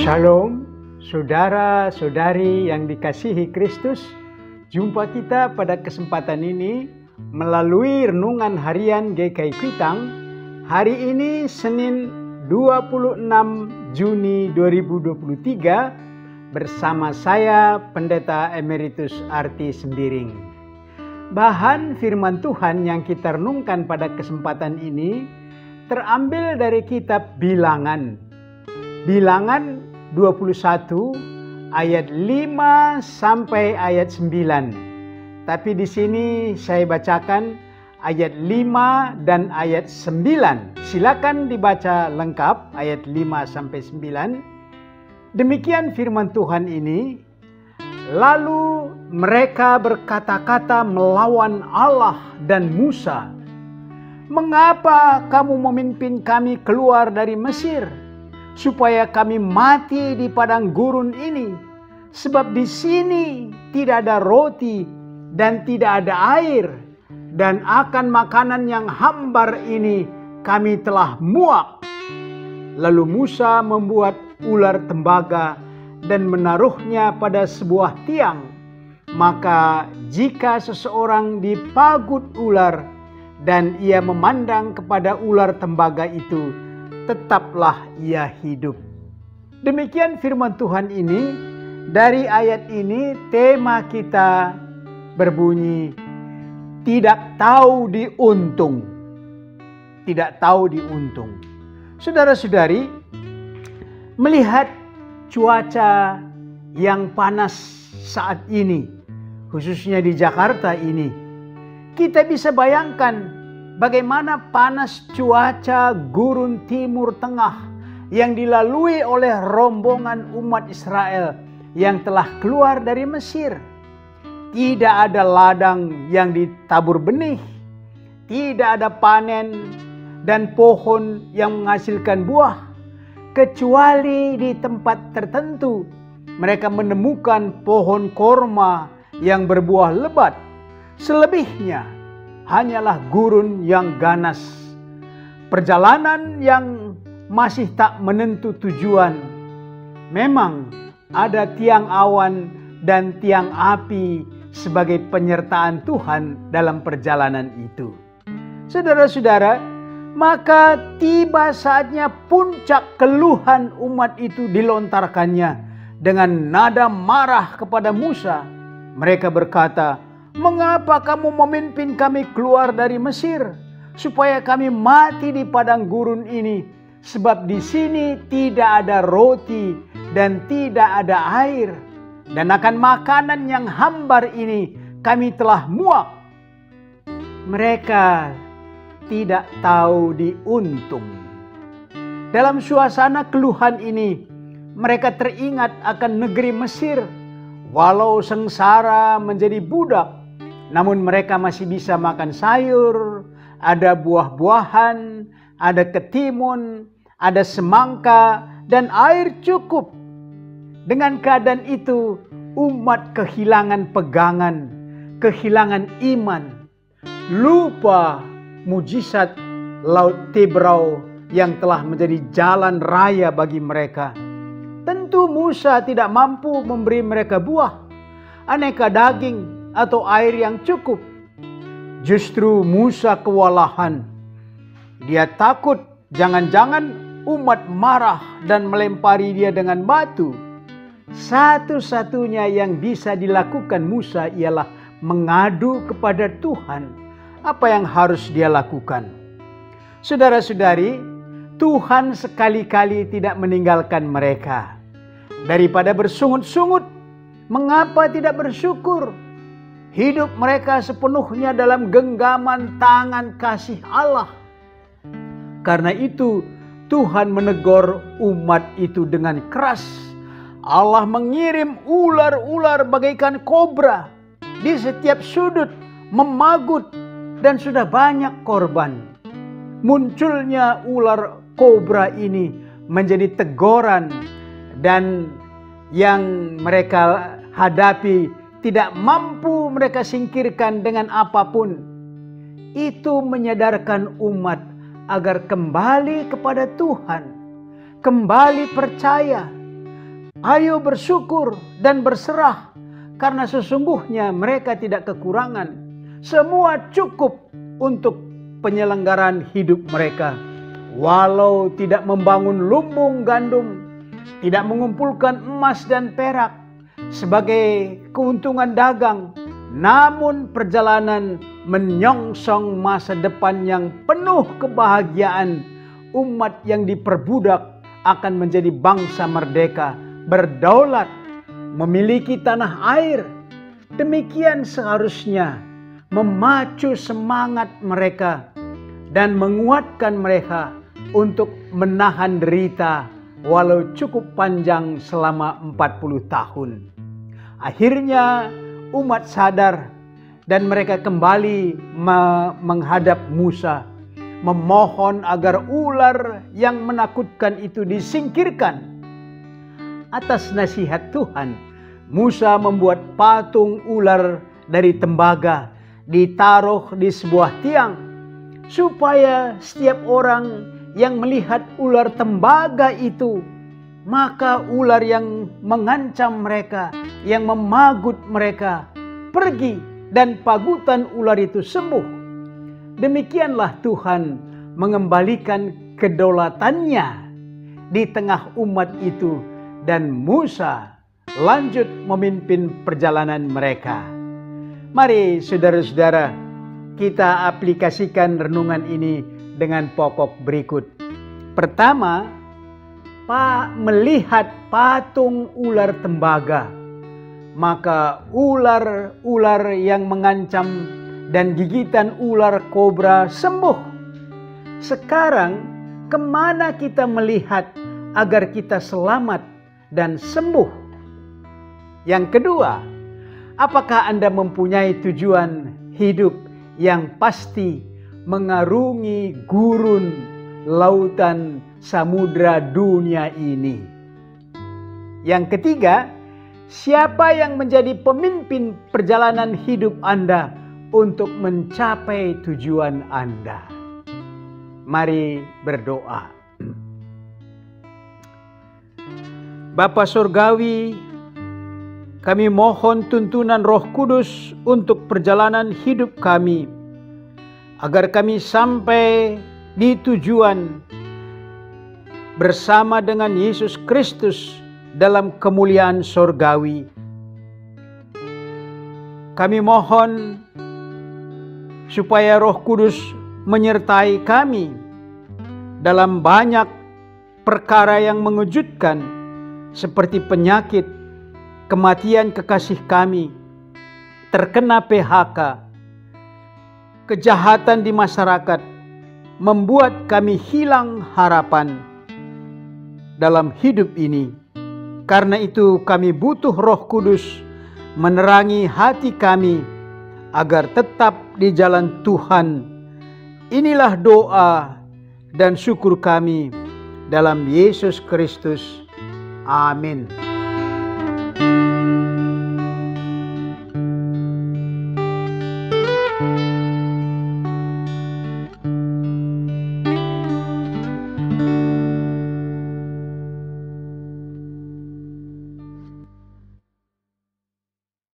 Shalom, saudara-saudari yang dikasihi Kristus. Jumpa kita pada kesempatan ini melalui renungan harian GKI Kuitang. Hari ini Senin 26 Juni 2023 bersama saya Pendeta Emeritus Arti Sembiring. Bahan firman Tuhan yang kita renungkan pada kesempatan ini terambil dari kitab Bilangan. Bilangan 21 ayat 5 sampai ayat 9. Tapi di sini saya bacakan ayat 5 dan ayat 9. Silakan dibaca lengkap ayat 5 sampai 9. Demikian firman Tuhan ini. Lalu mereka berkata-kata melawan Allah dan Musa. Mengapa kamu memimpin kami keluar dari Mesir, supaya kami mati di padang gurun ini? Sebab di sini tidak ada roti dan tidak ada air, dan akan makanan yang hambar ini kami telah muak. Lalu Musa membuat ular tembaga dan menaruhnya pada sebuah tiang. Maka jika seseorang dipagut ular dan ia memandang kepada ular tembaga itu, tetaplah ia hidup. Demikian firman Tuhan ini. Dari ayat ini tema kita berbunyi, tidak tahu diuntung. Tidak tahu diuntung. Saudara-saudari, melihat cuaca yang panas saat ini, khususnya di Jakarta ini, kita bisa bayangkan bagaimana panas cuaca gurun Timur Tengah yang dilalui oleh rombongan umat Israel yang telah keluar dari Mesir. Tidak ada ladang yang ditabur benih, tidak ada panen dan pohon yang menghasilkan buah, kecuali di tempat tertentu mereka menemukan pohon korma yang berbuah lebat. Selebihnya hanyalah gurun yang ganas, perjalanan yang masih tak menentu tujuan. Memang ada tiang awan dan tiang api sebagai penyertaan Tuhan dalam perjalanan itu. Saudara-saudara, maka tiba saatnya puncak keluhan umat itu dilontarkannya dengan nada marah kepada Musa. Mereka berkata, mengapa kamu memimpin kami keluar dari Mesir, supaya kami mati di padang gurun ini? Sebab di sini tidak ada roti dan tidak ada air, dan akan makanan yang hambar ini kami telah muak. Mereka tidak tahu diuntung. Dalam suasana keluhan ini, mereka teringat akan negeri Mesir. Walau sengsara menjadi budak, namun mereka masih bisa makan sayur, ada buah-buahan, ada ketimun, ada semangka, dan air cukup. Dengan keadaan itu, umat kehilangan pegangan, kehilangan iman, lupa mujizat Laut Tebrau yang telah menjadi jalan raya bagi mereka. Tentu Musa tidak mampu memberi mereka buah, aneka daging, atau air yang cukup. Justru Musa kewalahan. Dia takut jangan-jangan umat marah dan melempari dia dengan batu. Satu-satunya yang bisa dilakukan Musa ialah mengadu kepada Tuhan. Apa yang harus dia lakukan? Saudara-saudari, Tuhan sekali-kali tidak meninggalkan mereka. Daripada bersungut-sungut, mengapa tidak bersyukur? Hidup mereka sepenuhnya dalam genggaman tangan kasih Allah. Karena itu Tuhan menegur umat itu dengan keras. Allah mengirim ular-ular bagaikan kobra di setiap sudut, memagut, dan sudah banyak korban. Munculnya ular kobra ini menjadi teguran, dan yang mereka hadapi tidak mampu mereka singkirkan dengan apapun. Itu menyadarkan umat agar kembali kepada Tuhan, kembali percaya Ayo bersyukur dan berserah, karena sesungguhnya mereka tidak kekurangan. Semua cukup untuk penyelenggaraan hidup mereka. Walau tidak membangun lumbung gandum, tidak mengumpulkan emas dan perak sebagai keuntungan dagang, namun perjalanan menyongsong masa depan yang penuh kebahagiaan, umat yang diperbudak akan menjadi bangsa merdeka, berdaulat, memiliki tanah air. Demikian seharusnya memacu semangat mereka dan menguatkan mereka untuk menahan derita walau cukup panjang selama 40 tahun. Akhirnya umat sadar dan mereka kembali menghadap Musa, memohon agar ular yang menakutkan itu disingkirkan. Atas nasihat Tuhan, Musa membuat patung ular dari tembaga, ditaruh di sebuah tiang, supaya setiap orang yang melihat ular tembaga itu, maka ular yang mengancam mereka, yang memagut mereka, pergi dan pagutan ular itu sembuh. Demikianlah Tuhan mengembalikan kedaulatannya di tengah umat itu, dan Musa lanjut memimpin perjalanan mereka. Mari saudara-saudara, kita aplikasikan renungan ini dengan pokok berikut. Pertama, melihat patung ular tembaga, maka ular-ular yang mengancam dan gigitan ular kobra sembuh. Sekarang, kemana kita melihat agar kita selamat dan sembuh? Yang kedua, apakah Anda mempunyai tujuan hidup yang pasti mengarungi gurun, lautan, samudra dunia ini? Yang ketiga, siapa yang menjadi pemimpin perjalanan hidup Anda untuk mencapai tujuan Anda? Mari berdoa. Bapa Surgawi, kami mohon tuntunan Roh Kudus untuk perjalanan hidup kami, agar kami sampai di tujuan bersama dengan Yesus Kristus dalam kemuliaan surgawi. Kami mohon supaya Roh Kudus menyertai kami dalam banyak perkara yang mengejutkan, seperti penyakit, kematian kekasih kami, terkena PHK, kejahatan di masyarakat, membuat kami hilang harapan dalam hidup ini. Karena itu kami butuh Roh Kudus menerangi hati kami agar tetap di jalan Tuhan. Inilah doa dan syukur kami dalam Yesus Kristus. Amin.